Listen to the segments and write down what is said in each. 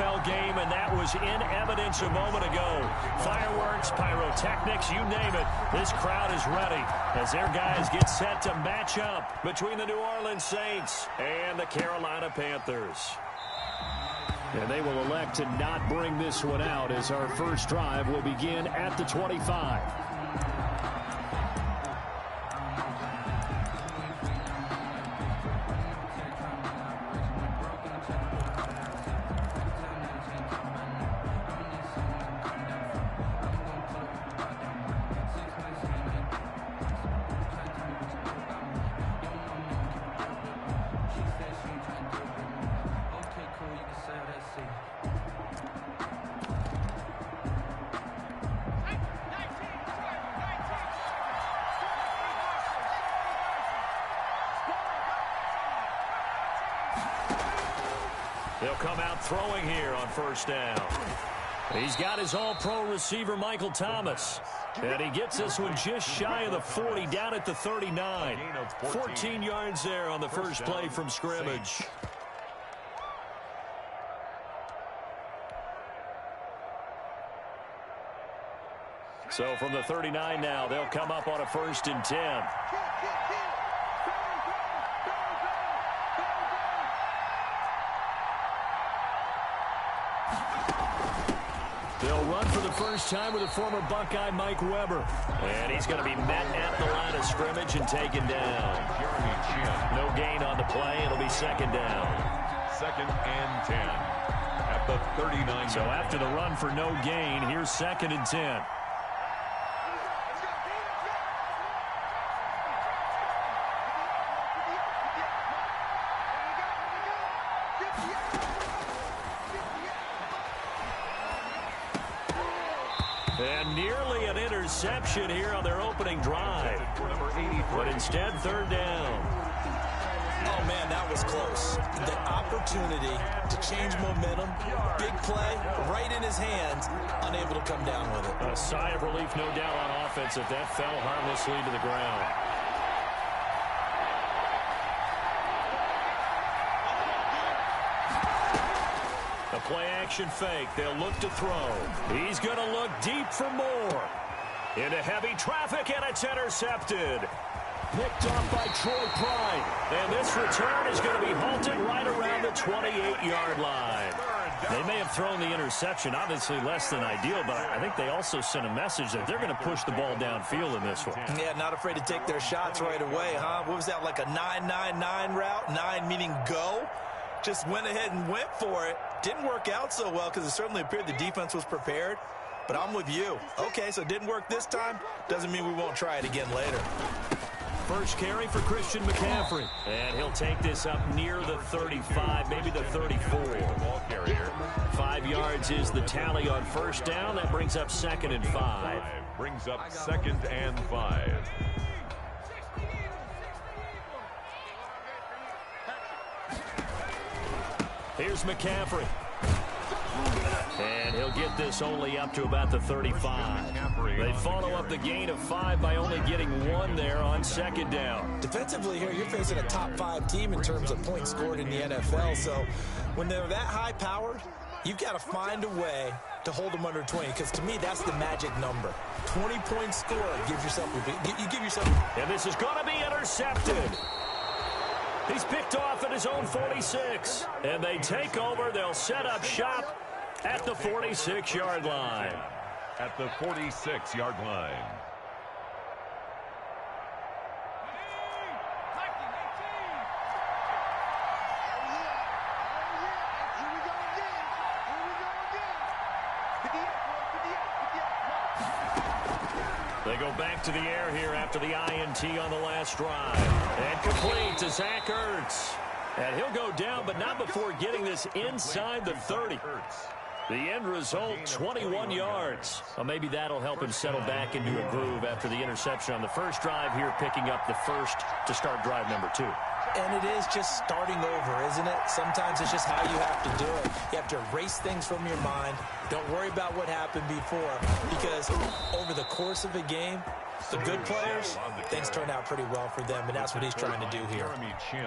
NFL game, and that was in evidence a moment ago. Fireworks, pyrotechnics, you name it. This crowd is ready as their guys get set to match up between the New Orleans Saints and the Carolina Panthers. And they will elect to not bring this one out as our first drive will begin at the 25. They'll come out throwing here on first down. He's got his all-pro receiver, Michael Thomas. And he gets this one just shy of the 40, down at the 39. 14 yards there on the first play from scrimmage. So from the 39 now, they'll come up on a 1st and 10. They'll run for the first time with a former Buckeye, Mike Weber. And he's going to be met at the line of scrimmage and taken down. No gain on the play. It'll be 2nd down. 2nd and 10 at the 39. So after the run for no gain, here's 2nd and 10. And nearly an interception here on their opening drive. But instead, 3rd down. Oh, man, that was close. The opportunity to change momentum, big play, right in his hands, unable to come down with it. A sigh of relief, no doubt, on offense if that fell harmlessly to the ground. A play-action fake. They'll look to throw. He's going to look deep for more. Into heavy traffic, and it's intercepted. Picked off by Troy Pride. And this return is going to be halted right around the 28-yard line. They may have thrown the interception, obviously less than ideal, but I think they also sent a message that they're going to push the ball downfield in this one. Yeah, not afraid to take their shots right away, huh? What was that, like a 9-9-9 route? 9 meaning go? Just went ahead and went for it. Didn't work out so well because it certainly appeared the defense was prepared. But I'm with you. Okay, so it didn't work this time. Doesn't mean we won't try it again later. First carry for Christian McCaffrey. And he'll take this up near the 35, maybe the 34. 5 yards is the tally on first down. That brings up 2nd and 5. Brings up 2nd and 5. Here's McCaffrey. And he'll get this only up to about the 35. They follow up the gain of 5 by only getting 1 there on 2nd down. Defensively here, you're facing a top 5 team in terms of points scored in the NFL. So when they're that high-powered, you've got to find a way to hold them under 20. Because to me, that's the magic number. 20 points scored. You give yourself. And this is going to be intercepted. He's picked off at his own 46. And they take over. They'll set up shop at the 46-yard line. At the 46-yard line. They go back to the air here after the INT on the last drive. And complete to Zach Ertz. And he'll go down, but not before getting this inside the 30. The end result, 21 yards. Well, maybe that'll help him settle back into a groove after the interception on the first drive here, picking up the first to start drive number 2. And it is just starting over, isn't it? Sometimes it's just how you have to do it. You have to erase things from your mind. Don't worry about what happened before, because over the course of a game, the good players, things turn out pretty well for them, and that's what he's trying to do here.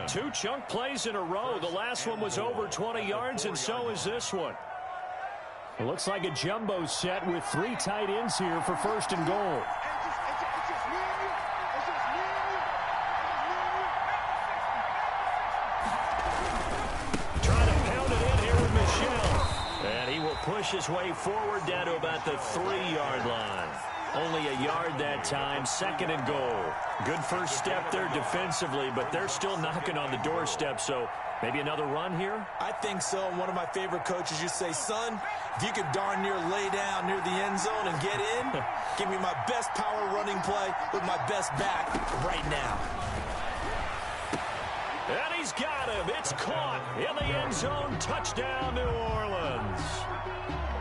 2 chunk plays in a row. The last one was over 20 yards, and so is this one. It looks like a jumbo set with 3 tight ends here for first and goal. Trying to pound it in here with Michel. And he will push his way forward down to about the 3-yard line. Only a yard that time, second and goal. Good first step there defensively, but they're still knocking on the doorstep, so maybe another run here? I think so. One of my favorite coaches used to say, son, if you could darn near lay down near the end zone and get in, give me my best power running play with my best back right now. And he's got him. It's caught in the end zone. Touchdown, New Orleans.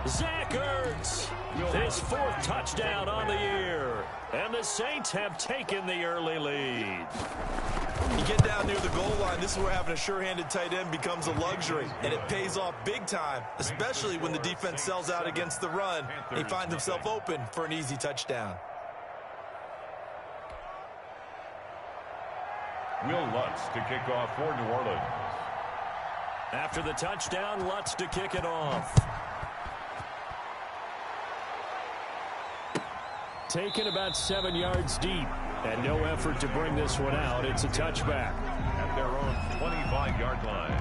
Zach Ertz, his 4th touchdown on the year. And the Saints have taken the early lead. You get down near the goal line, this is where having a sure-handed tight end becomes a luxury. And it pays off big time, especially when the defense sells out against the run. And he finds himself open for an easy touchdown. Will Lutz to kick off for New Orleans. After the touchdown, Lutz to kick it off. Taken about 7 yards deep, and no effort to bring this one out. It's a touchback. At their own 25-yard line.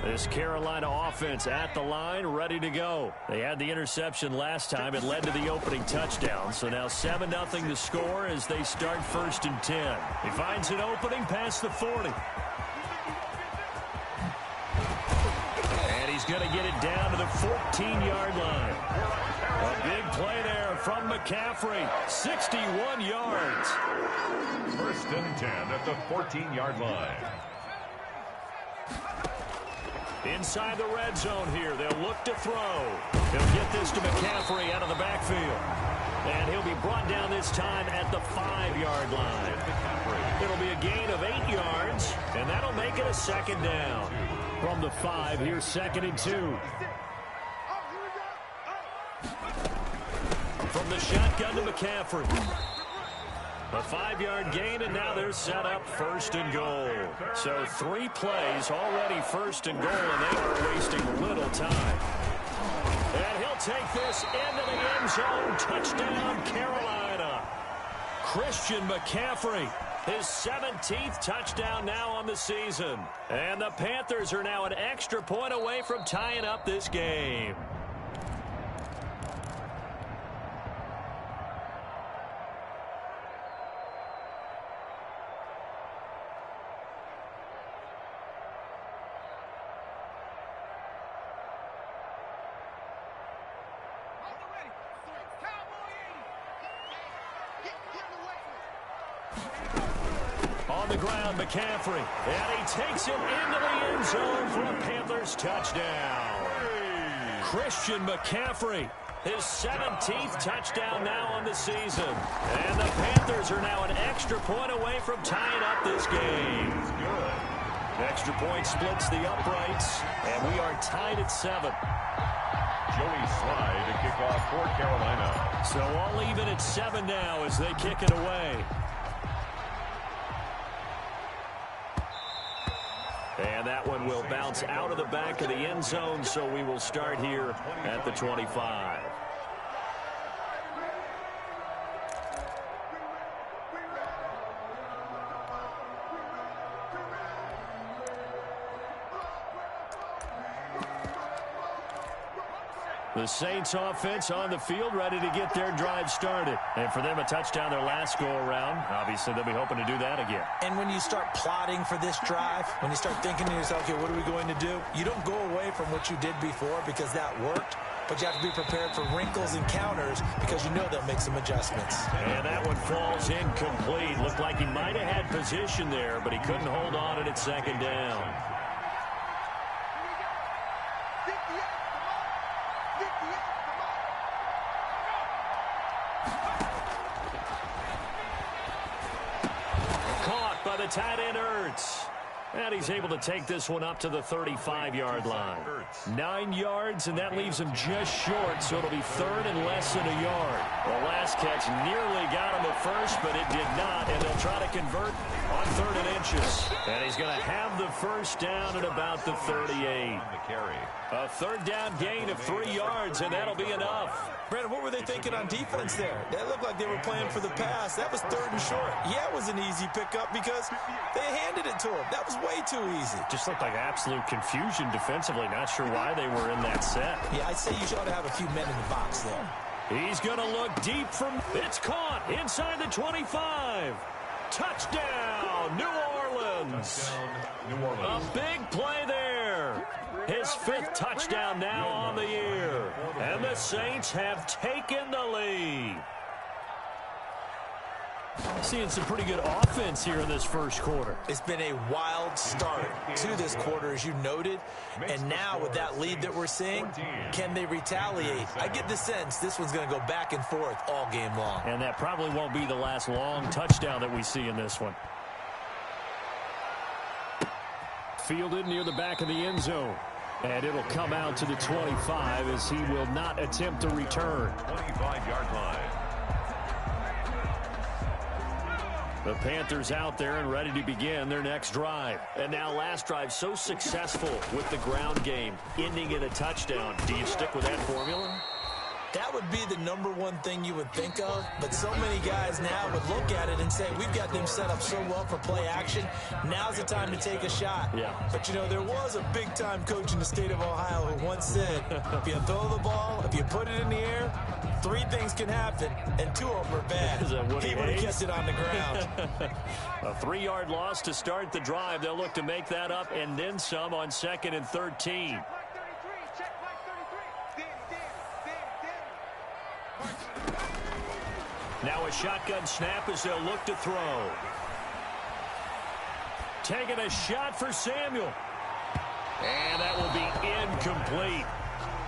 This Carolina offense at the line, ready to go. They had the interception last time. It led to the opening touchdown. So now 7-0 to score as they start first and 10. He finds an opening past the 40. And he's going to get it down to the 14-yard line. A big play there from McCaffrey. 61 yards. First and 10 at the 14-yard line. Inside the red zone here. They'll look to throw. They'll get this to McCaffrey out of the backfield. And he'll be brought down this time at the 5-yard line. It'll be a gain of 8 yards, and that'll make it a second down. From the 5, here's second and 2. From the shotgun to McCaffrey. A 5-yard gain, and now they're set up first and goal. So 3 plays already first and goal, and they are wasting little time. And he'll take this into the end zone. Touchdown, Carolina. Christian McCaffrey, his 17th touchdown now on the season. And the Panthers are now an extra point away from tying up this game. On the ground, McCaffrey. And he takes it into the end zone for a Panthers touchdown. Christian McCaffrey, his 17th touchdown now on the season. And the Panthers are now an extra point away from tying up this game. Extra point splits the uprights, and we are tied at 7. Joey Slye to kick off for Carolina. So all even at 7 now as they kick it away. And that one will bounce out of the back of the end zone, so we will start here at the 25. The Saints offense on the field, ready to get their drive started. And for them, a touchdown their last go-around. Obviously, they'll be hoping to do that again. And when you start plotting for this drive, when you start thinking to yourself, okay, what are we going to do? You don't go away from what you did before because that worked. But you have to be prepared for wrinkles and counters because you know they'll make some adjustments. And that one falls incomplete. Looked like he might have had position there, but he couldn't hold on it at second down. Caught by the tight end Ertz. And he's able to take this one up to the 35-yard line. 9 yards, and that leaves him just short, so it'll be third and less than a yard. The last catch nearly got him at first, but it did not, and they'll try to convert on 3rd and inches. And he's going to have the first down at about the 38. A 3rd down gain of 3 yards, and that'll be enough. Brandon, what were they thinking on defense there? They looked like they were playing for the pass. That was 3rd and short. Yeah, it was an easy pickup because they handed it to him. That was way too easy. Just looked like absolute confusion defensively. Not sure why they were in that set. Yeah, I'd say you should ought to have a few men in the box there. He's going to look deep from... It's caught inside the 25. Touchdown, New Orleans. A big play there. His 5th touchdown now on the year. And the Saints have taken the lead. Seeing some pretty good offense here in this first quarter. It's been a wild start to this quarter, as you noted. And now with that lead that we're seeing, can they retaliate? I get the sense this one's going to go back and forth all game long. And that probably won't be the last long touchdown that we see in this one. Fielded near the back of the end zone. And it'll come out to the 25 as he will not attempt to return. 25-yard line. The Panthers out there and ready to begin their next drive. And now last drive so successful with the ground game, ending in a touchdown. Do you stick with that formula? That would be the #1 thing you would think of, but so many guys now would look at it and say, we've got them set up so well for play action. Now's the time to take a shot. Yeah. But, you know, there was a big-time coach in the state of Ohio who once said, if you throw the ball, if you put it in the air, 3 things can happen, and 2 of them are bad. He would have kept it on the ground. A 3-yard loss to start the drive. They'll look to make that up and then some on 2nd and 13. Now a shotgun snap as they'll look to throw. Taking a shot for Samuel. And that will be incomplete.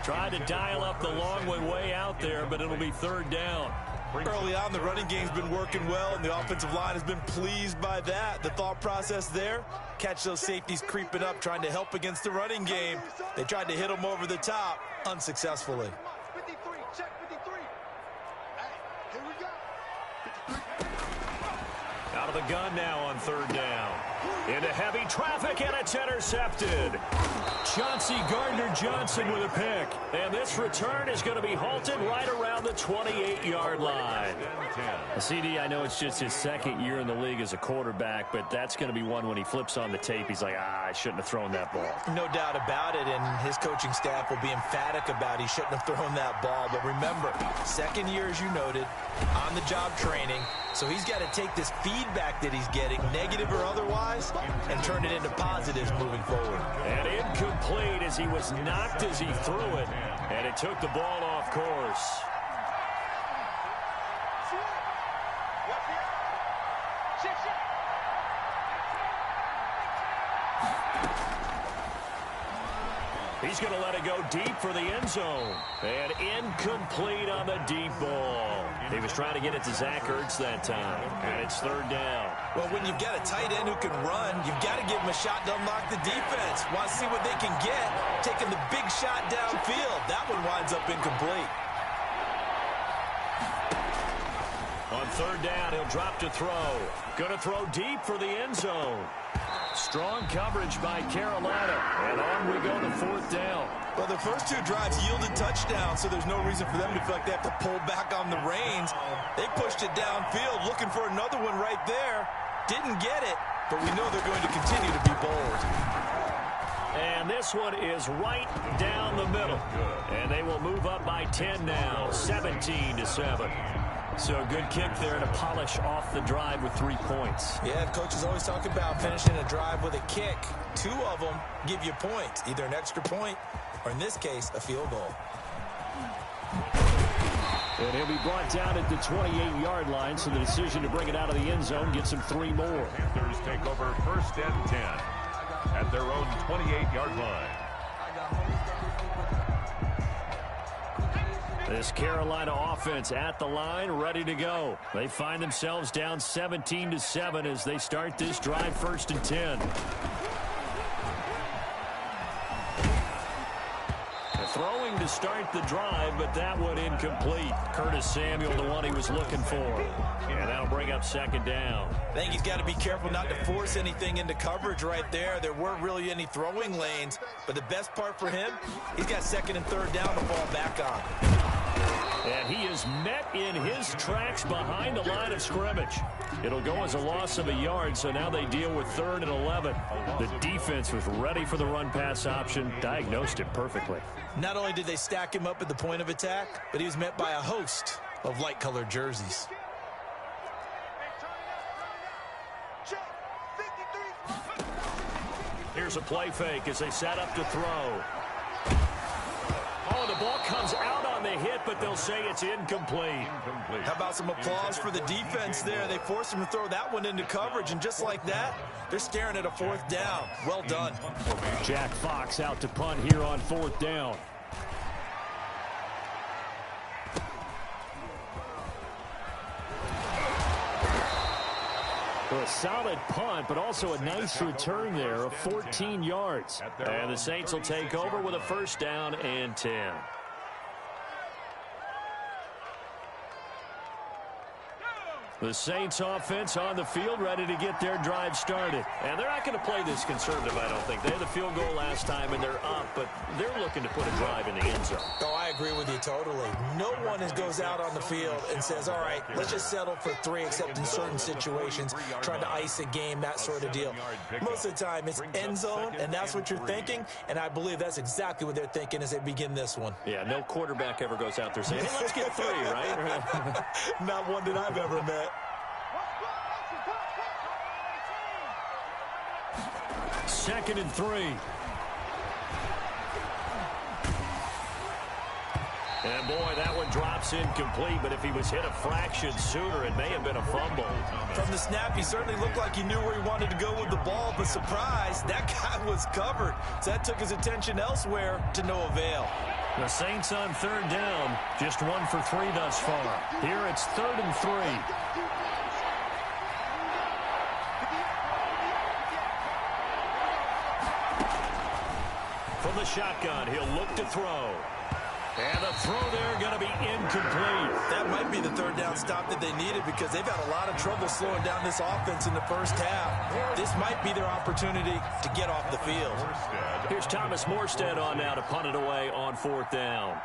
Tried to dial up the long way out there, but it'll be 3rd down. Early on, the running game's been working well, and the offensive line has been pleased by that. The thought process there, catch those safeties creeping up, trying to help against the running game. They tried to hit them over the top, unsuccessfully. Out of the gun now on 3rd down. Into heavy traffic, and it's intercepted. Chauncey Gardner-Johnson with a pick. And this return is going to be halted right around the 28-yard line. CD, I know it's just his 2nd year in the league as a quarterback, but that's going to be one when he flips on the tape, he's like, I shouldn't have thrown that ball. No doubt about it, and his coaching staff will be emphatic about he shouldn't have thrown that ball. But remember, 2nd year, as you noted, on-the-job training. So he's got to take this feedback that he's getting, negative or otherwise, and turn it into positives moving forward. And incomplete as he was knocked as he threw it, and it took the ball off course. He's going to let it go deep for the end zone. And incomplete on the deep ball. He was trying to get it to Zach Ertz that time. And it's 3rd down. Well, when you've got a tight end who can run, you've got to give him a shot to unlock the defense. Want to see what they can get, taking the big shot downfield. That one winds up incomplete. On 3rd down, he'll drop to throw. Going to throw deep for the end zone. Strong coverage by Carolina. And on we go to 4th down. Well, the first 2 drives yielded touchdowns, so there's no reason for them to feel like they have to pull back on the reins. They pushed it downfield, looking for another one right there. Didn't get it, but we know they're going to continue to be bold. And this one is right down the middle. And they will move up by 10 now, 17-7. So a good kick there to polish off the drive with 3 points. Yeah, coaches always talk about finishing a drive with a kick. 2 of them give you points, either an extra point or, in this case, a field goal. And he'll be brought down at the 28-yard line, so the decision to bring it out of the end zone gets him 3 more. Panthers take over 1st and 10 at their own 28-yard line. This Carolina offense at the line, ready to go. They find themselves down 17-7 as they start this drive 1st and 10. to start the drive, but that one incomplete. Curtis Samuel, the one he was looking for. And that'll bring up second down. I think he's got to be careful not to force anything into coverage right there. There weren't really any throwing lanes, but the best part for him, he's got second and third down to fall back on. And he is met in his tracks behind the line of scrimmage. It'll go as a loss of a yard, so now they deal with 3rd and 11. The defense was ready for the run-pass option, diagnosed it perfectly. Not only did they stack him up at the point of attack, but he was met by a host of light-colored jerseys. Here's a play fake as they set up to throw. Oh, the ball comes out on the hit, but they'll say it's incomplete. How about some applause for the defense there? They forced him to throw that one into coverage, and just like that, they're staring at a 4th down. Well done. Jack Fox out to punt here on 4th down. A solid punt, but also a nice return there of 14 yards. And the Saints will take over with a 1st down and 10. The Saints offense on the field, ready to get their drive started. And they're not going to play this conservative, I don't think. They had the field goal last time, and they're up, but they're looking to put a drive in the end zone. Oh, I agree with you totally. No one goes out on the field and says, all right, let's just settle for 3, except in certain situations, trying to ice a game, that sort of deal. Most of the time, it's end zone, and that's what you're thinking, and I believe that's exactly what they're thinking as they begin this one. Yeah, no quarterback ever goes out there saying, hey, let's get 3, right? Not one that I've ever met. Second and 3. And boy, that one drops incomplete, but if he was hit a fraction sooner, it may have been a fumble. From the snap, he certainly looked like he knew where he wanted to go with the ball, but surprise, that guy was covered. So that took his attention elsewhere to no avail. The Saints on 3rd down, just 1 for 3 thus far. Here it's 3rd and 3. From the shotgun, he'll look to throw. And the throw there going to be incomplete. That might be the 3rd down stop that they needed because they've had a lot of trouble slowing down this offense in the first half. This might be their opportunity to get off the field. Here's Thomas Morstead on now to punt it away on 4th down.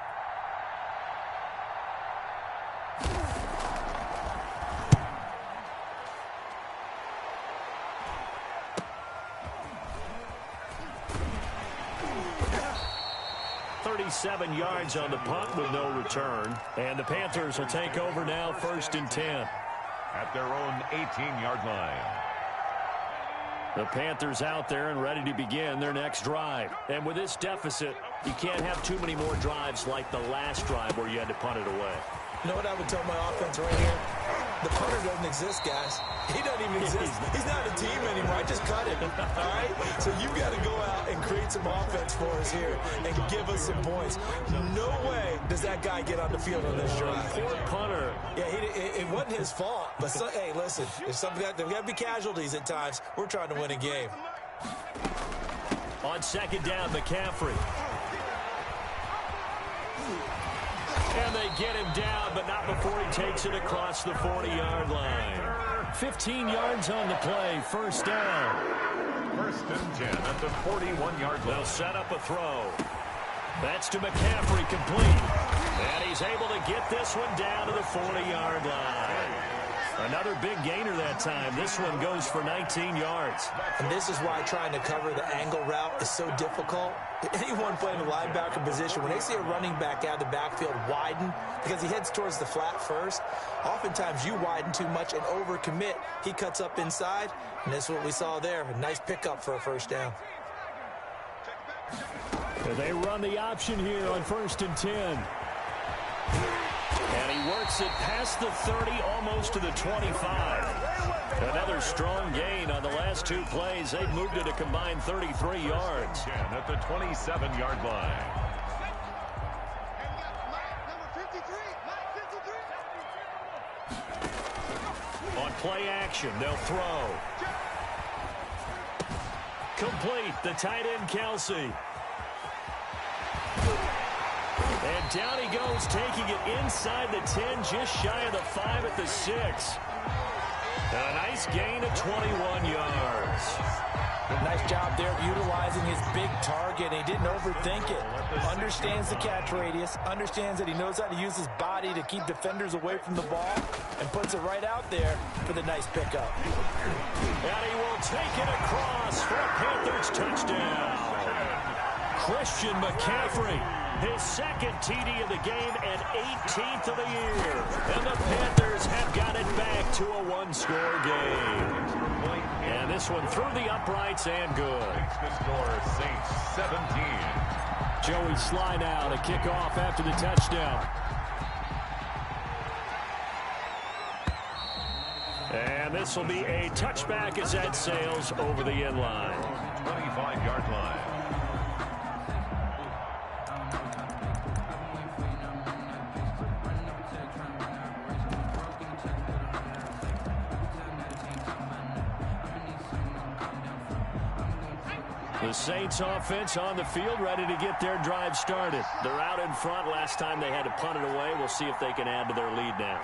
Seven yards on the punt with no return. And the Panthers will take over now, 1st and 10. At their own 18-yard line. The Panthers out there and ready to begin their next drive. And with this deficit, you can't have too many more drives like the last drive where you had to punt it away. You know what I would tell my offense right here? The punter doesn't exist, guys. He doesn't even exist. He's not a team anymore. I just cut him. All right? So you've got to go out and create some offense for us here and give us some points. No way does that guy get on the field on this drive. Poor punter. Yeah, it wasn't his fault. But, hey, listen, there's got to be casualties at times. We're trying to win a game. On 2nd down, McCaffrey. And they get him down, but not before he takes it across the 40-yard line. 15 yards on the play, 1st down. 1st and 10 at the 41-yard line. They'll set up a throw. That's to McCaffrey, complete. And he's able to get this one down to the 40-yard line. Another big gainer that time. This one goes for 19 yards. And this is why trying to cover the angle route is so difficult. Anyone playing the linebacker position, when they see a running back out of the backfield widen, because he heads towards the flat first, oftentimes you widen too much and overcommit. He cuts up inside, and that's what we saw there. A nice pickup for a 1st down. They run the option here on 1st and 10. And he works it past the 30, almost to the 25. Another strong gain on the last 2 plays. They've moved it a combined 33 yards. At the 27-yard line. On play action, they'll throw. Complete, the tight end, Kelsey. down he goes, taking it inside the 10, just shy of the 5 at the 6. A nice gain of 21 yards. Nice job there of utilizing his big target. He didn't overthink it. Understands the catch radius. Understands that he knows how to use his body to keep defenders away from the ball. And puts it right out there for the nice pickup. And he will take it across for a Panthers touchdown. Christian McCaffrey, his second TD of the game and 18th of the year. And the Panthers have got it back to a one-score game. And this one through the uprights and good. The score, Saints 17. Joey Sly now to kick off after the touchdown. And this will be a touchback as that sails over the end line. 25-yard line. The Saints offense on the field, ready to get their drive started. They're out in front. Last time they had to punt it away. We'll see if they can add to their lead now.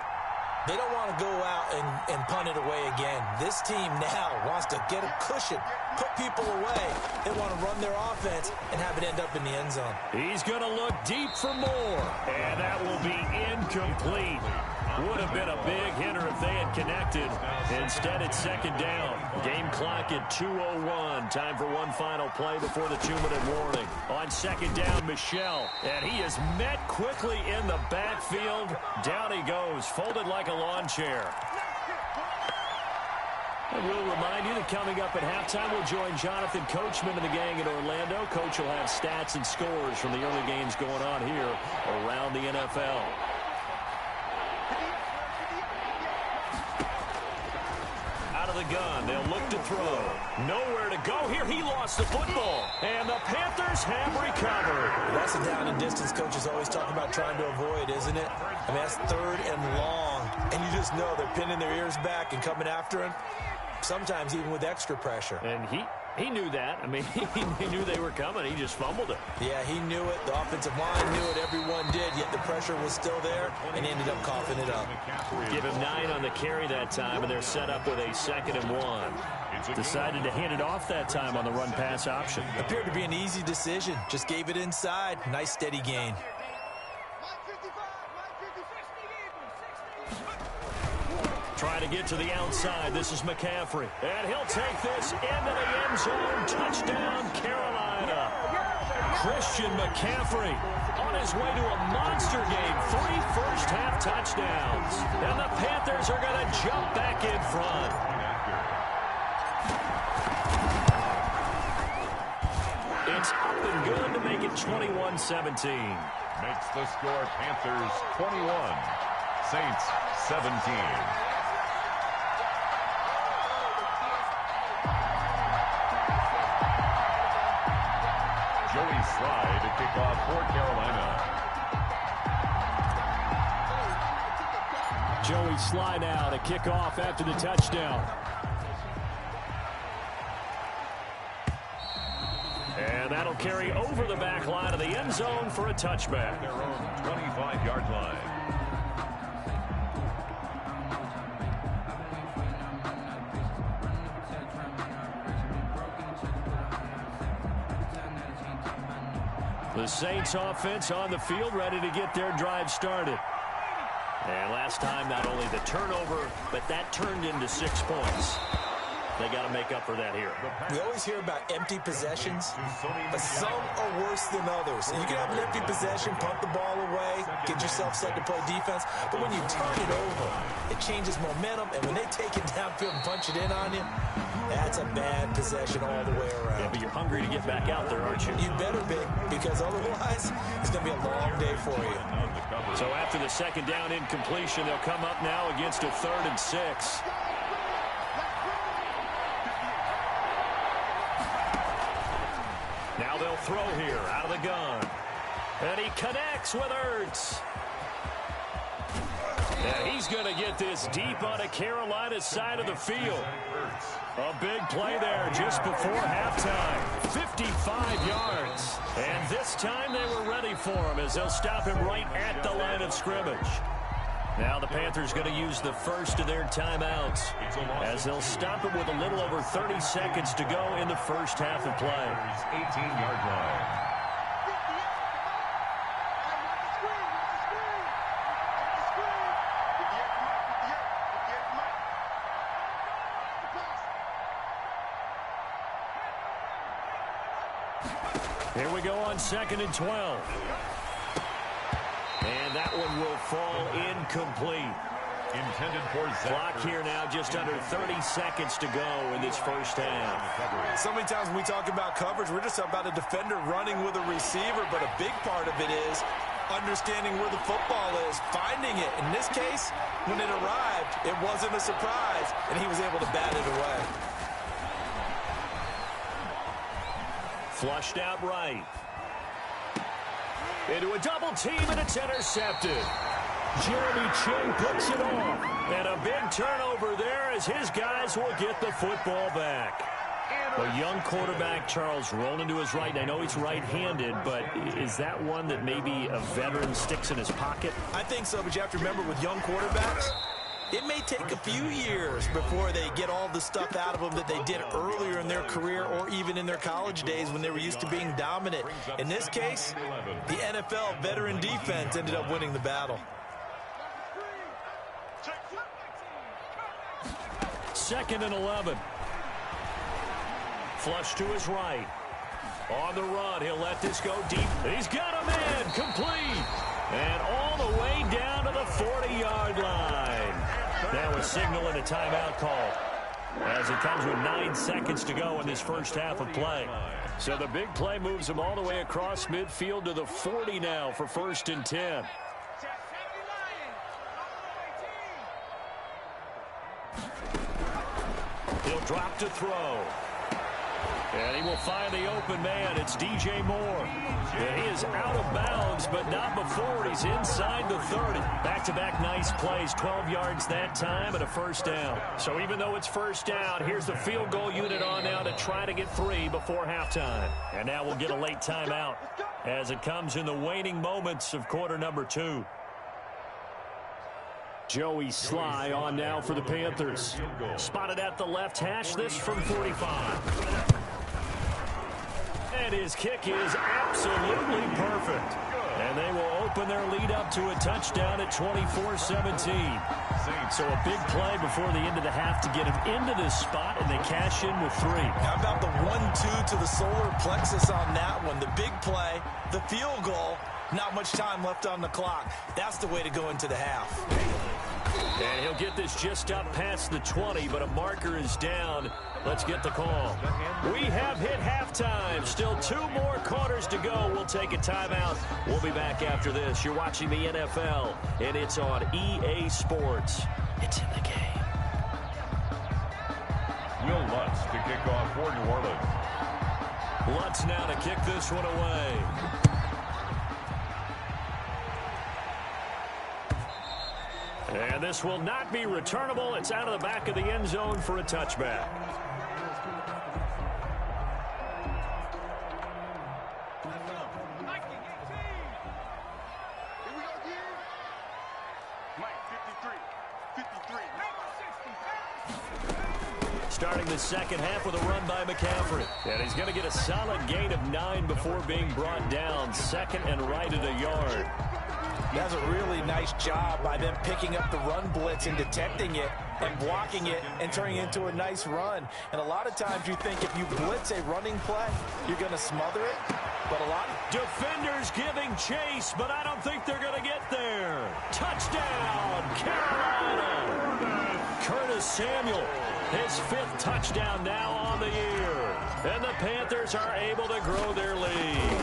They don't want to go out and punt it away again. This team now wants to get a cushion, put people away. They want to run their offense and have it end up in the end zone. He's going to look deep for more, and that will be incomplete. Would have been a big hitter if they had connected. Instead, it's second down. Game clock at 2:01. Time for one final play before the 2-minute warning. On second down, Michel. And he is met quickly in the backfield. Down he goes, folded like a lawn chair. And we'll remind you that coming up at halftime, we'll join Jonathan Coachman and the gang in Orlando. Coach will have stats and scores from the early games going on here around the NFL. The gun. They'll look to throw. Nowhere to go here. He lost the football. And the Panthers have recovered. That's a down and distance coach is always talking about trying to avoid, isn't it? I mean, that's third and long. And you just know they're pinning their ears back and coming after him. Sometimes even with extra pressure. And he knew that. I mean, he knew they were coming. He just fumbled it. Yeah, he knew it. The offensive line knew it. Everyone did. Yet the pressure was still there and ended up coughing it up. Give him 9 on the carry that time, and they're set up with a 2nd and 1. Decided to hand it off that time on the run-pass option. Appeared to be an easy decision. Just gave it inside. Nice steady gain. Trying to get to the outside. This is McCaffrey. And he'll take this into the end zone. Touchdown, Carolina. Christian McCaffrey on his way to a monster game. 3 first-half touchdowns. And the Panthers are going to jump back in front. It's up and good to make it 21-17. Makes the score Panthers 21, Saints 17. Joey Sly to kick off for Carolina. Joey Sly now to kick off after the touchdown. And that'll carry over the back line of the end zone for a touchback. Their own 25-yard line. The Saints offense on the field, ready to get their drive started. And last time, not only the turnover, but that turned into 6 points. They got to make up for that here. We always hear about empty possessions, but some are worse than others. You can have an empty possession, punt the ball away, get yourself set to play defense, but when you turn it over, it changes momentum, and when they take it downfield and punch it in on you, that's a bad possession all the way around. Yeah, but you're hungry to get back out there, aren't you? You better be, because otherwise, it's going to be a long day for you. So after the second down incompletion, they'll come up now against a 3rd and 6. Now they'll throw here out of the gun. And he connects with Ertz. And he's going to get this deep onto Carolina's side of the field. A big play there just before halftime. 55 yards. And this time they were ready for him as they'll stop him right at the line of scrimmage. Now the Panthers going to use the first of their timeouts as they'll stop him with a little over 30 seconds to go in the first half of play. 18-yard line. Here we go on 2nd and 12. And that one will fall incomplete. Intended for clock here now, just under 30 seconds to go in this first half. So many times when we talk about coverage, we're just about a defender running with a receiver, but a big part of it is understanding where the football is, finding it. In this case, when it arrived, it wasn't a surprise, and he was able to bat it away. Flushed out right. Into a double team, and it's intercepted. Jeremy Ching picks it off. And a big turnover there as his guys will get the football back. A young quarterback, Charles, rolling to his right. I know he's right-handed, but is that one that maybe a veteran sticks in his pocket? I think so, but you have to remember with young quarterbacks, it may take a few years before they get all the stuff out of them that they did earlier in their career or even in their college days when they were used to being dominant. In this case, the NFL veteran defense ended up winning the battle. 2nd and 11. Flush to his right. On the run, he'll let this go deep. He's got a man, complete. And all the way down to the 40-yard line. Now a signal and a timeout call as it comes with 9 seconds to go in this first half of play. So the big play moves him all the way across midfield to the 40 now for 1st and 10. He'll drop to throw. And he will find the open man. It's DJ Moore. And he is out of bounds, but not before he's inside the 30. Back-to-back nice plays, 12 yards that time and a first down. So even though it's first down, here's the field goal unit on now to try to get 3 before halftime. And now we'll get a late timeout as it comes in the waning moments of quarter number 2. Joey Sly on now for the Panthers. Spotted at the left hash, this from 45. And his kick is absolutely perfect. And they will open their lead up to a touchdown at 24-17. So a big play before the end of the half to get him into this spot, and they cash in with 3. How about the 1-2 to the solar plexus on that one? The big play, the field goal, not much time left on the clock. That's the way to go into the half. And he'll get this just up past the 20, but a marker is down. Let's get the call. We have hit halftime. Still 2 more quarters to go. We'll take a timeout. We'll be back after this. You're watching the NFL, and it's on EA Sports. It's in the game. Will Lutz to kick off for New Orleans. Lutz now to kick this one away. And this will not be returnable. It's out of the back of the end zone for a touchback. Starting the second half with a run by McCaffrey. And he's going to get a solid gain of 9 before being brought down. 2nd and right at a yard. That's a really nice job by them picking up the run blitz and detecting it and blocking it and turning it into a nice run. And a lot of times you think if you blitz a running play, you're going to smother it. But a lot of defenders giving chase, but I don't think they're going to get there. Touchdown, Carolina. Curtis Samuel, his 5th touchdown now on the year. And the Panthers are able to grow their lead.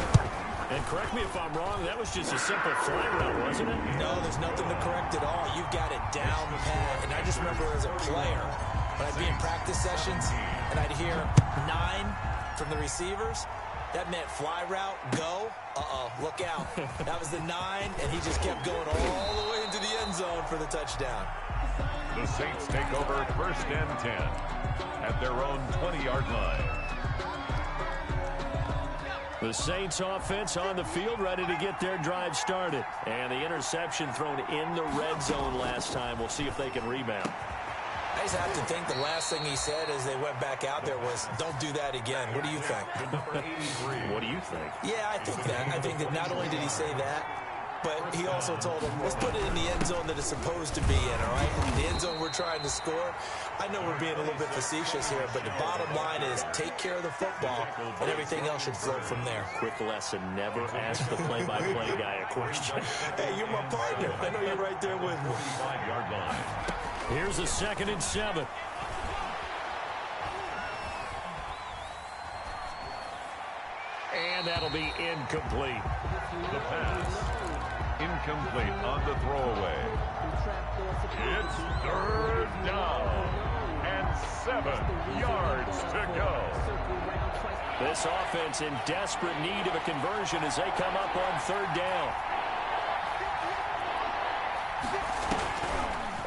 And correct me if I'm wrong, that was just a simple fly route, wasn't it? No, there's nothing to correct at all. You've got it down pat. And I just remember as a player, when I'd be in practice sessions and I'd hear 9 from the receivers, That meant fly route, go. Look out. That was the 9, and he just kept going all the way into the end zone for the touchdown. The Saints take over 1st and 10 at their own 20-yard line. The Saints offense on the field, ready to get their drive started. And the interception thrown in the red zone last time. We'll see if they can rebound. I just have to think the last thing he said as they went back out there was, don't do that again. What do you think? What do you think? Yeah, I think that. I think that not only did he say that, but he also told them, let's put it in the end zone that it's supposed to be in, all right? The end zone we're trying to score. I know we're being a little bit facetious here, but the bottom line is take care of the football, and everything else should flow from there. Quick lesson, never ask the play-by-play guy a question. Hey, you're my partner. I know you're right there with me. 5-yard line. Here's a 2nd and 7. And that'll be incomplete. The pass. Incomplete on the throwaway. It's 3rd down and 7 yards to go. This offense in desperate need of a conversion as they come up on 3rd down.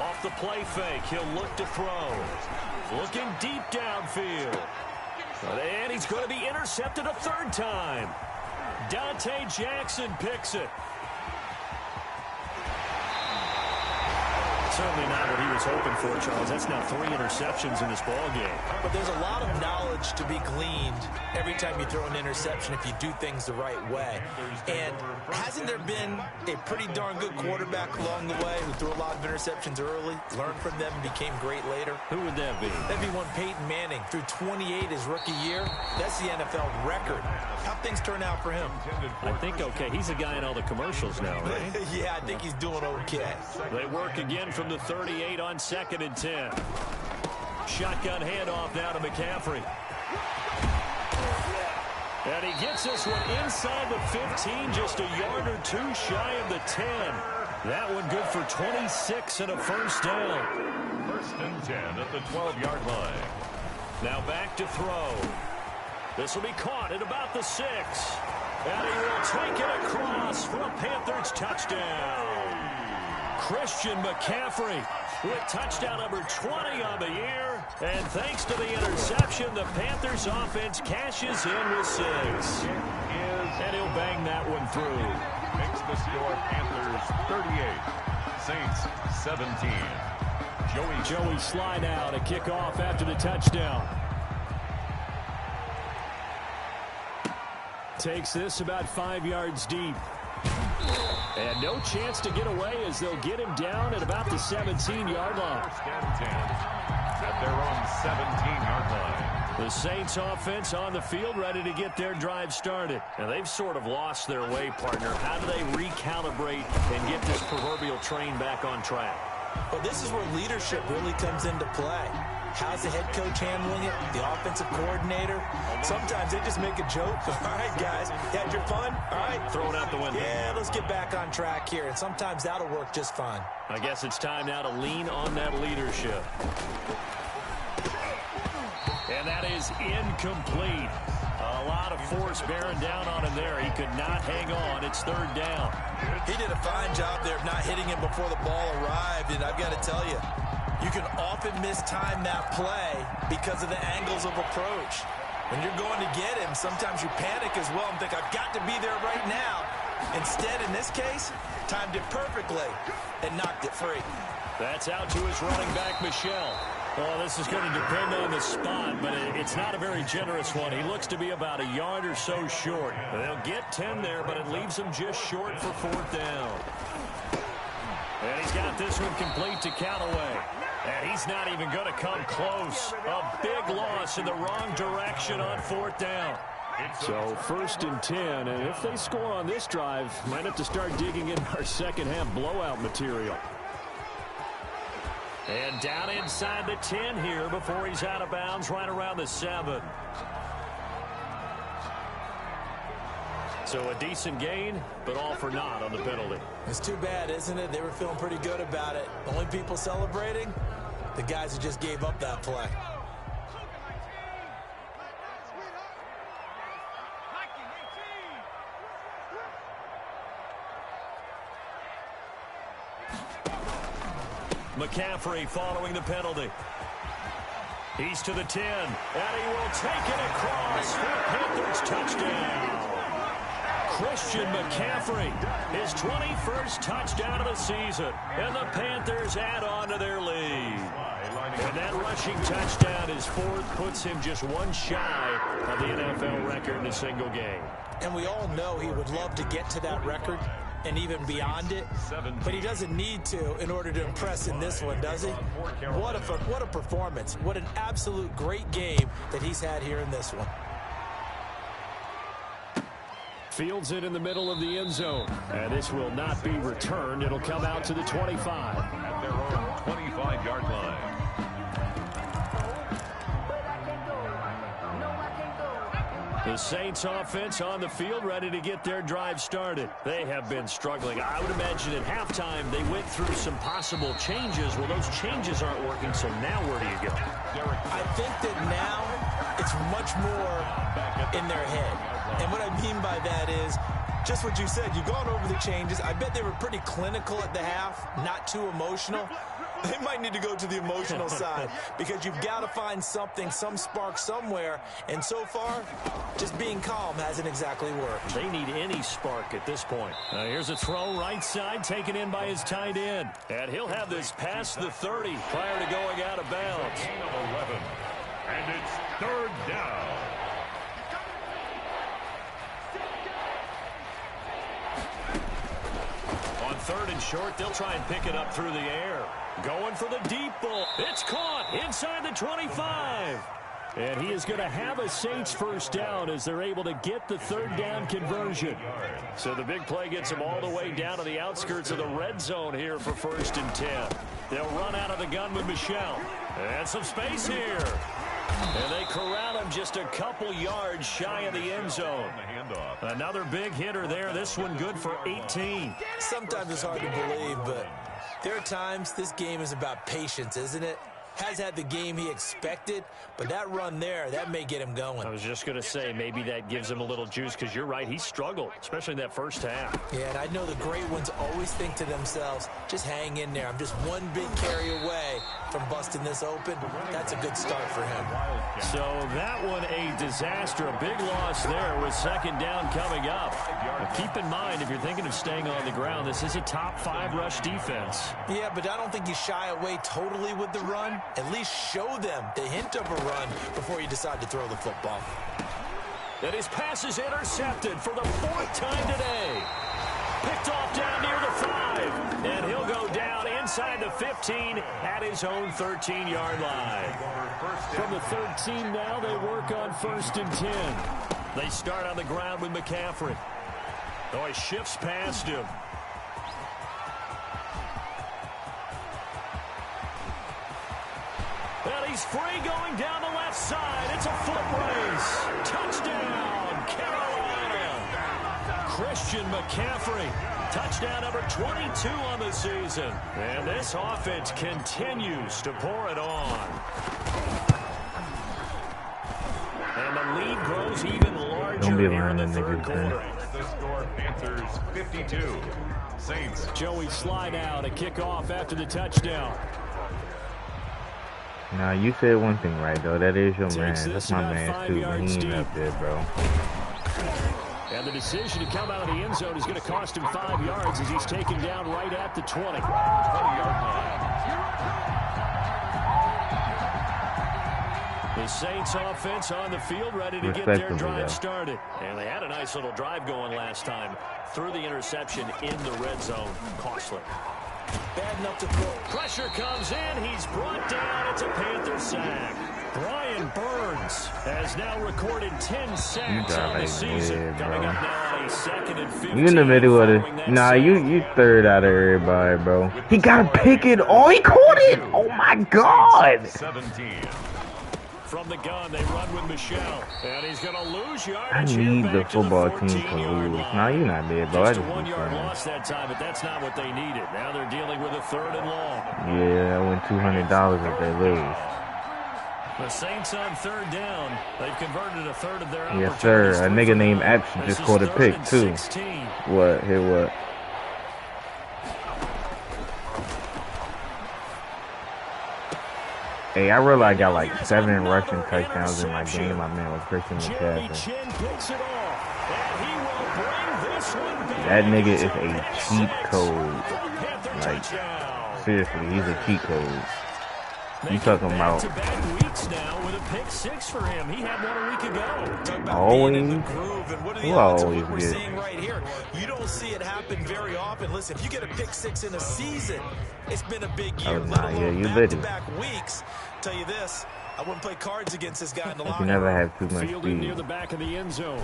Off the play fake, he'll look to throw. Looking deep downfield. And he's going to be intercepted a 3rd time. Dante Jackson picks it. Certainly not what he was hoping for, Charles. That's now 3 interceptions in this ball game. But there's a lot of knowledge to be gleaned every time you throw an interception if you do things the right way. And hasn't there been a pretty darn good quarterback along the way who threw a lot of interceptions early, learned from them, and became great later? Who would that be? That'd be one Peyton Manning. Threw 28 his rookie year. That's the NFL record. How'd things turn out for him? I think okay. He's a guy in all the commercials now, right? Yeah, I think he's doing okay. They work again from the 38 on 2nd and 10. Shotgun handoff now to McCaffrey. And he gets this one inside the 15, just a yard or 2 shy of the 10. That one good for 26 and a 1st down. 1st and 10 at the 12-yard line. Now back to throw. This will be caught at about the 6. And he will take it across for a Panthers touchdown. Christian McCaffrey with touchdown number 20 on the year. And thanks to the interception, the Panthers offense cashes in with 6. And he'll bang that one through. Makes the score Panthers 38, Saints 17. Joey slide out, a kickoff after the touchdown. Takes this about 5 yards deep. And no chance to get away as they'll get him down at about the 17-yard line. 1st and 10 at their own 17-yard line. The Saints offense on the field ready to get their drive started. And they've sort of lost their way, partner. How do they recalibrate and get this proverbial train back on track? Well, this is where leadership really comes into play. How's the head coach handling it? The offensive coordinator? Sometimes they just make a joke. All right, guys, you had your fun? All right. Throw it out the window. Yeah, let's get back on track here. And sometimes that'll work just fine. I guess it's time now to lean on that leadership. And that is incomplete. A lot of force bearing down on him there. He could not hang on. It's 3rd down. He did a fine job there of not hitting him before the ball arrived. And I've got to tell you, you can often mistime that play because of the angles of approach. When you're going to get him, sometimes you panic as well and think, I've got to be there right now. Instead, in this case, timed it perfectly and knocked it free. That's out to his running back, Michel. Well, this is going to depend on the spot, but it's not a very generous one. He looks to be about a yard or so short. They'll get 10 there, but it leaves him just short for 4th down. And he's got this one complete to Callaway. And he's not even going to come close. A big loss in the wrong direction on 4th down. So 1st and 10, and if they score on this drive, might have to start digging in our second half blowout material. And down inside the 10 here before he's out of bounds right around the 7. So a decent gain, but all for naught on the penalty. It's too bad, isn't it? They were feeling pretty good about it. The only people celebrating, the guys who just gave up that play. McCaffrey following the penalty. He's to the 10, and he will take it across for a Panthers touchdown. Christian McCaffrey, his 21st touchdown of the season, and the Panthers add on to their lead. And that rushing touchdown, his fourth, puts him just one shy of the NFL record in a single game. And we all know he would love to get to that record and even beyond it, but he doesn't need to in order to impress in this one, does he? What a performance. What an absolute great game that he's had here in this one. Fields it in the middle of the end zone, and this will not be returned. It'll come out to the 25. At their own 25-yard line. The Saints offense on the field, ready to get their drive started. They have been struggling. I would imagine at halftime they went through some possible changes. Well, those changes aren't working, so now where do you go? I think that now it's much more in their head. And what I mean by that is just what you said. You've gone over the changes. I bet they were pretty clinical at the half, not too emotional. They might need to go to the emotional side because you've got to find something, some spark somewhere. And so far, just being calm hasn't exactly worked. They need any spark at this point. Here's a throw right side taken in by his tight end. And he'll have this past the 30 prior to going out of bounds. Gain of 11. And it's third down. On third and short, they'll try and pick it up through the air. Going for the deep ball. It's caught inside the 25. And he is going to have a Saints first down as they're able to get the third down conversion. So the big play gets them all the way down to the outskirts of the red zone here for 1st and 10. They'll run out of the gun with Michel. And some space here. And they corral him just a couple yards shy of the end zone. Another big hitter there. This one good for 18. Sometimes it's hard to believe, but there are times this game is about patience, isn't it? Has had the game he expected, but that run there, that may get him going. I was just going to say, maybe that gives him a little juice because you're right, he struggled, especially in that first half. Yeah, and I know the great ones always think to themselves, just hang in there. I'm just one big carry away from busting this open. That's a good start for him. So that one a disaster, a big loss there with second down coming up. But keep in mind, if you're thinking of staying on the ground, this is a top 5 rush defense. Yeah, but I don't think you shy away totally with the run. At least show them the hint of a run before you decide to throw the football. And his pass is intercepted for the 4th time today. Picked off down near the 5. And he'll go down inside the 15 at his own 13-yard line. From the 13 now, they work on 1st and 10. They start on the ground with McCaffrey. Oh, he shifts past him. And he's free going down the left side. It's a foot race. Touchdown, Carolina. Christian McCaffrey. Touchdown number 22 on the season. And this offense continues to pour it on. And the lead grows even larger here in the third quarter. The score, Panthers 52. Saints. Joey slide out, a kickoff after the touchdown. Nah, you said one thing right, though. That is your man. That's my man, too. But he ain't up there, bro. And the decision to come out of the end zone is going to cost him 5 yards as he's taken down right at the 20. 20-yard line. The Saints offense on the field ready to get their drive started. And they had a nice little drive going last time. Threw the interception in the red zone. Costly. Bad enough to throw. Pressure comes in. He's brought down. It's a Panther sack. Brian Burns has now recorded 10 sacks on the season. Coming up now on a 2nd and 15. You in the middle of it. Nah, you third out of everybody, bro. He got to pick it. Oh, he caught it. Oh, my God. 17. From the gun, they run with Michel. And he's going to lose yardage. I need the football team to lose. Nah, you're not there, bro. Just a 1-yard loss that time, but that's not what they needed. Now they're dealing with a 3rd and long. Yeah, I win $200 if they lose. The Saints on 3rd down. They've converted a 3rd of their opportunities. Yes, sir. A nigga named Epps just caught a pick, too. 16. What? Here, what? Hey, I realized I got like 7 rushing touchdowns in my game. I mean, with Christian McCaffrey. That nigga is a cheat code. Like, seriously, he's a cheat code. You talking about pick 6 for him. He had one a week ago. always? Who always get? Right here. You don't see it happen very often. Listen, if you get a pick 6 in a season, it's been a big year. Oh, nah, yeah, you lit it. Back weeks. Tell you this, I wouldn't play cards against this guy in the locker room. You never have too much speed. Near the back of the end zone.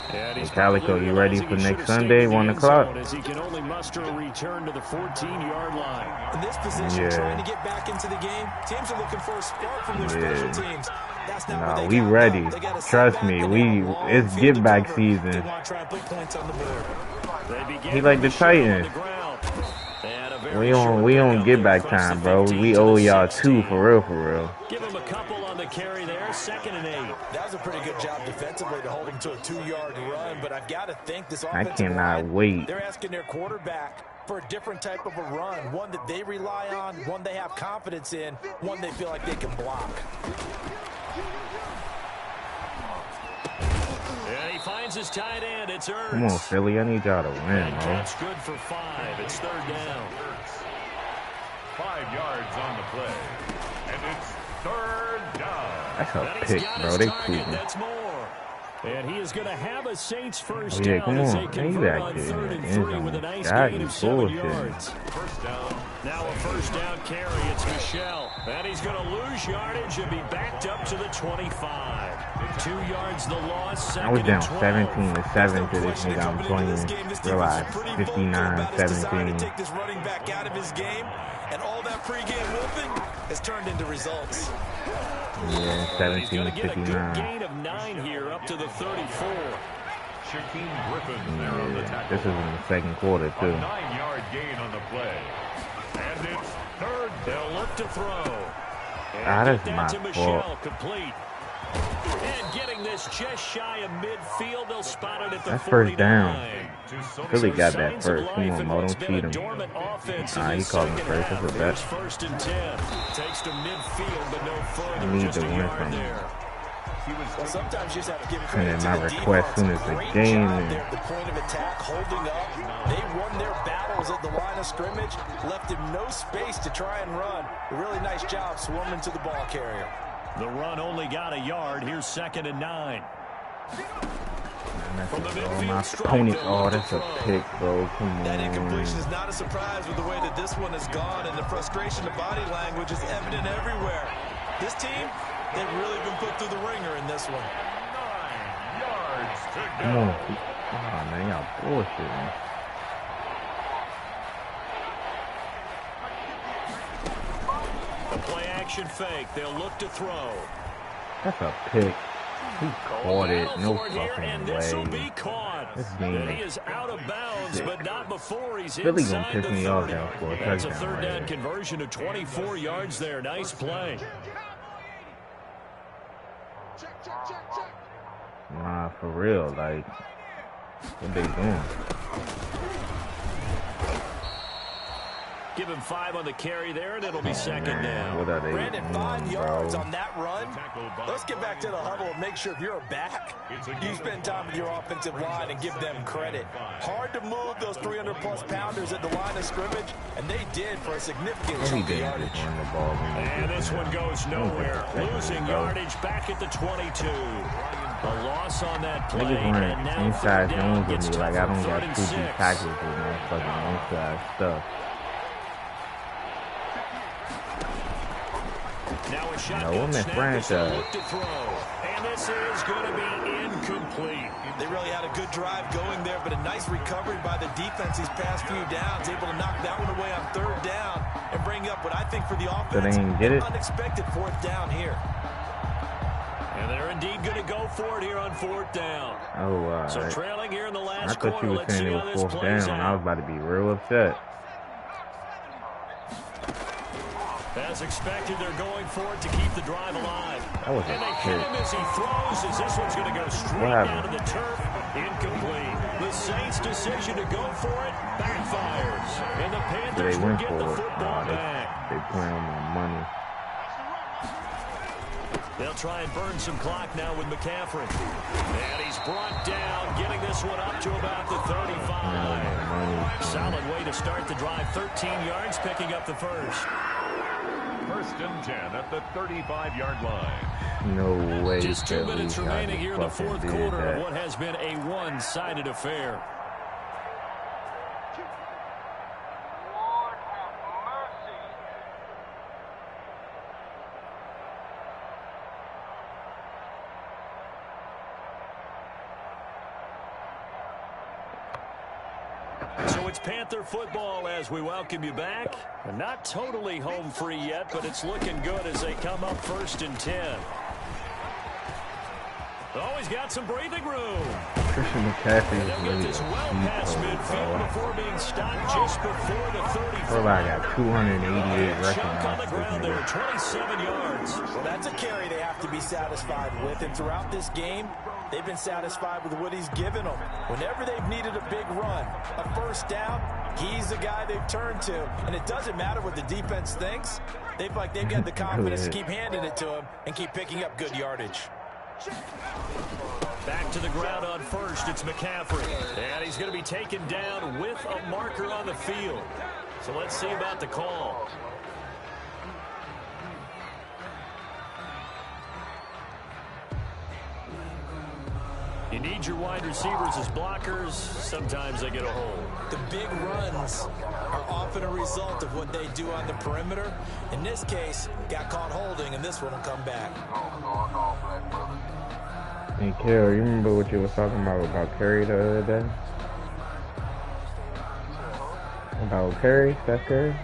Hey, Calico, you ready for next Sunday, 1 o'clock? As he can only muster a return to the 14-yard line. In this position, trying to get back into the game, teams are looking for a spark from their special teams. That's not what we ready. Trust me, it's give back season. He like the Titans. We on get back time, bro. We owe y'all 2 for real. Give him a couple on the carry there. 2nd and 8. That was a pretty good job defensively to hold him to a 2-yard run, but I've got to think this I cannot wait. They're asking their quarterback for a different type of a run, one that they rely on, one they have confidence in, one they feel like they can block. And he finds his tight end. It's Ertz. Come on, Philly. I need y'all to win, bro. That's good for 5. It's 3rd down. 5 yards on the play. And it's 3rd down. That's a pick, bro. They cruising. That's more. And he is going to have a Saints first down. Come on. They convert on 3rd and 3 with a nice gain of 7 yards. First down. Now a first down carry. It's Michelle. And he's going to lose yardage and be backed up to the 25. 2 yards the loss. I was down 17-7 to this nigga I'm playing. Realize 59-17. Take this running back out of his game, and all that pregame whooping has turned into results. Yeah, 17-59. Gain of 9 here up to the 34. Shaquem Griffin there on the tackle. This is in the second quarter too. A 9-yard gain on the play. And it's 3rd. They'll look to throw. That's my fault. Complete. And getting this just shy of midfield, they'll spot it at the That's 49. first down. Philly got that first. Come on, Mo, don't cheat him. Nah, he called him first. That's a bet. 1st and 10. Takes to midfield, but no further. You need to win from him. Well, sometimes you just have to give And then my request soon as the game is the point of attack, holding up. They won their battles at the line of scrimmage, left him no space to try and run. A really nice job swarming to the ball carrier. The run only got a yard. Here's 2nd and 9. From the my opponent. Oh, that's a pick, bro. Come on. That incompletion is not a surprise with the way that this one has gone, and the frustration of body language is evident everywhere. This team, they've really been put through the ringer in this one. 9 yards to go. Come on. Oh, man, y'all bullshitting. The play action fake. They'll look to throw. That's a pick. He caught it. No fucking and way. This will be caught. This game he is out of bounds, but not before he's Philly inside gonna piss me off now for a That's a touchdown. 3rd down conversion of 24 yards there. Nice play. Nah, for real. Like, what they doing? Give him 5 on the carry there, and it'll be 2nd down. What are they Brandon, doing, 5 yards bro? on that run. Let's get back to the huddle and make sure if you're a back, you spend time with your offensive line and give them credit. Hard to move those 300-plus pounders at the line of scrimmage, and they did for a significant chunk of yardage. And this one goes nowhere. Losing yardage back at the 22. A loss on that play. Niggas running inside zones with me like I don't got 2 deep tackles with motherfucking inside stuff. Now a shot. No, I'm in franchise. And this is going to be incomplete. They really had a good drive going there, but a nice recovery by the defense these past few downs, able to knock that one away on 3rd down and bring up what I think for the offense, so they didn't get it? Unexpected 4th down here. And they're indeed going to go for it here on 4th down. Oh, so trailing here in the last I thought you quarter. were saying it was 4th down. I was about to be real upset. As expected, they're going for it to keep the drive alive. That was and they hit him as he throws, as this one's going to go straight down to the turf. Incomplete. The Saints' decision to go for it backfires. And the Panthers will get the football back. They playing on my money. They'll try and burn some clock now with McCaffrey. And he's brought down, getting this one up to about the 35. Solid way to start the drive. 13 yards, picking up the first. First and 10 at the 35-yard line. No way. Just 2 minutes remaining here in the fourth quarter of what has been a one-sided affair. So it's Panther football as we welcome you back. Not totally home free yet, but it's looking good as they come up first and 10. Oh, he's got some breathing room. Christian McCaffrey is They'll get this well past midfield before being stopped just before the 35. Bro, I got 288 Chunk on the ground there, 27 yards. Well, that's a carry they have to be satisfied with. And throughout this game, they've been satisfied with what he's given them. Whenever they've needed a big run, a first down, he's the guy they've turned to. And it doesn't matter what the defense thinks. They've got the confidence to keep handing it to him and keep picking up good yardage. Back to the ground on first, it's McCaffrey. And he's going to be taken down with a marker on the field. So let's see about the call. You need your wide receivers as blockers. Sometimes they get a hold. The big runs are often a result of what they do on the perimeter. In this case, got caught holding, and this one will come back. Hey, Carol, you remember what you was talking about Curry the other day? About Curry? Steph Curry?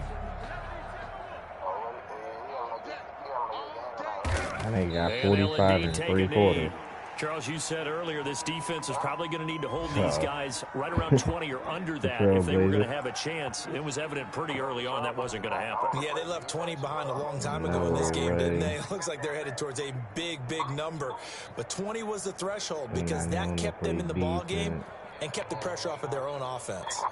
I think he got 45 in 3 quarters. Charles, you said earlier this defense is probably going to need to hold these guys right around 20 or under that if they were going to have a chance. It was evident pretty early on that wasn't going to happen. Yeah, they left 20 behind a long time ago in this game, didn't they? It looks like they're headed towards a big, big number. But 20 was the threshold because that kept them in the ball game and kept the pressure off of their own offense.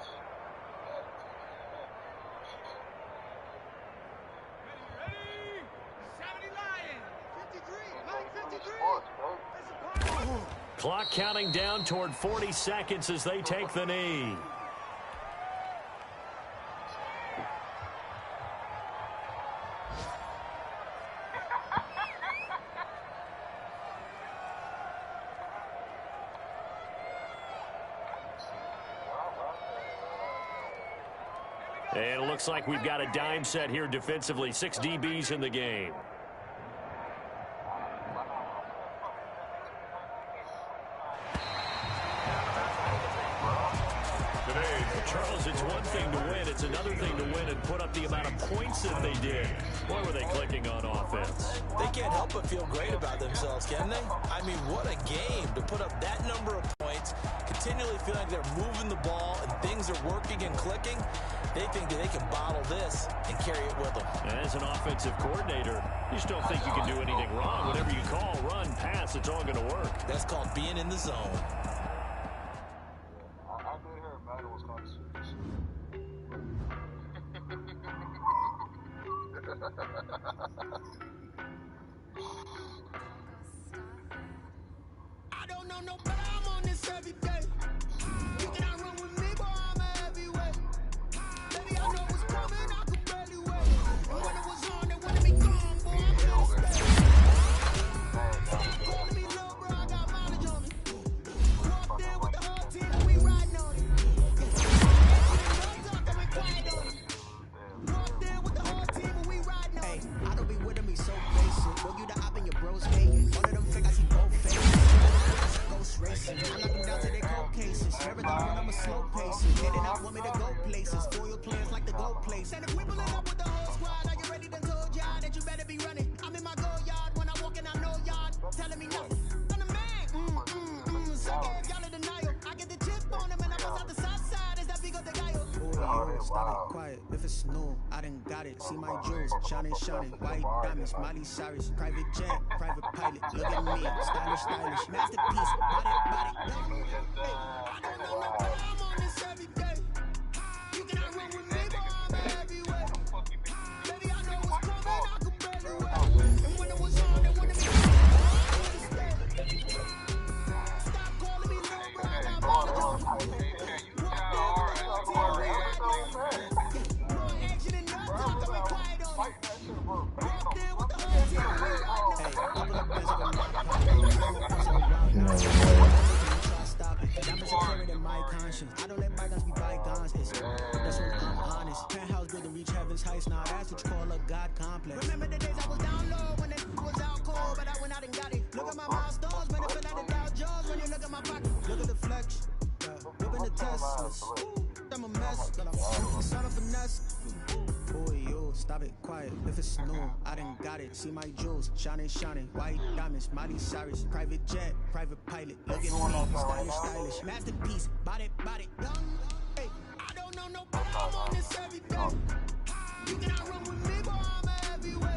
Clock counting down toward 40 seconds as they take the knee. And it looks like we've got a dime set here defensively. 6 DBs in the game. Charles, it's one thing to win. It's another thing to win and put up the amount of points that they did. Boy, were they clicking on offense. They can't help but feel great about themselves, can they? I mean, what a game to put up that number of points, continually feeling like they're moving the ball and things are working and clicking. They think that they can bottle this and carry it with them. As an offensive coordinator, you just don't think you can do anything wrong. Whatever you call, run, pass, it's all going to work. That's called being in the zone. I don't know no better, I'm on this every day. You cannot run with me, boy, I'm a heavyweight. Baby, I know what's coming, I could barely wait. And when it was on, they wanted me gone, boy, I'm gonna stay. Stop calling me low, bro, I got mileage on me. Walked in with the whole team, and we riding on it. No talk, I'm quiet on it. Walked in with the whole team, and we riding on it. I don't be with them, be so basic. Boy, you the op and your bros hating. All of them fake, I see both faces. Ghost racing. I knock them down to their cold cases. Marathon when I'm a slow pacer. They did not want me to go places. Foil players like to go place. And if we pulling up with the whole squad, are you ready to told y'all that you better be running? I'm in my go yard when I walk in, I know y'all telling me nothing. I'm the man. Suck it if y'all in denial. I get the chip on them and I bust out the south side. Is that big of the guy? Stop it, quiet, if it's new, I done got it. See my jewels, shining, white diamonds, Miley Cyrus, private jet, private pilot. Look at me, stylish, masterpiece, body. I don't know no better, I'm on this every day. You cannot run with me, boy, I'm a heavyweight. Baby, I know what's coming, I could barely wait. And when it was on, they wanted me. Walked in with the whole team. Hey, couple of bands like a motherfucker. No way. Stop it. Diamonds are clearer than my conscience. I don't let bygones be bygones. That's when I'm honest. Penthouse building reach heaven's heights. Now that's what you call a God complex. Remember the days I was down low when it was out cold, but I went out and got it. Look at my milestones, man. I feel like the Dow Jones when you look at my pocket. Look at the flex. Whipping the Teslas. I'm a mess. Got a son of finesse. Boy, yo, stop it, quiet. If it's new, I done got it. See my jewels, shining, shining. White diamonds, Miley Cyrus. Private jet, private pilot. Look at me, stylish, stylish. Masterpiece, body, young. Hey, I don't know nobody, I'm on this every day. You cannot run with me, boy, I'm a heavyweight.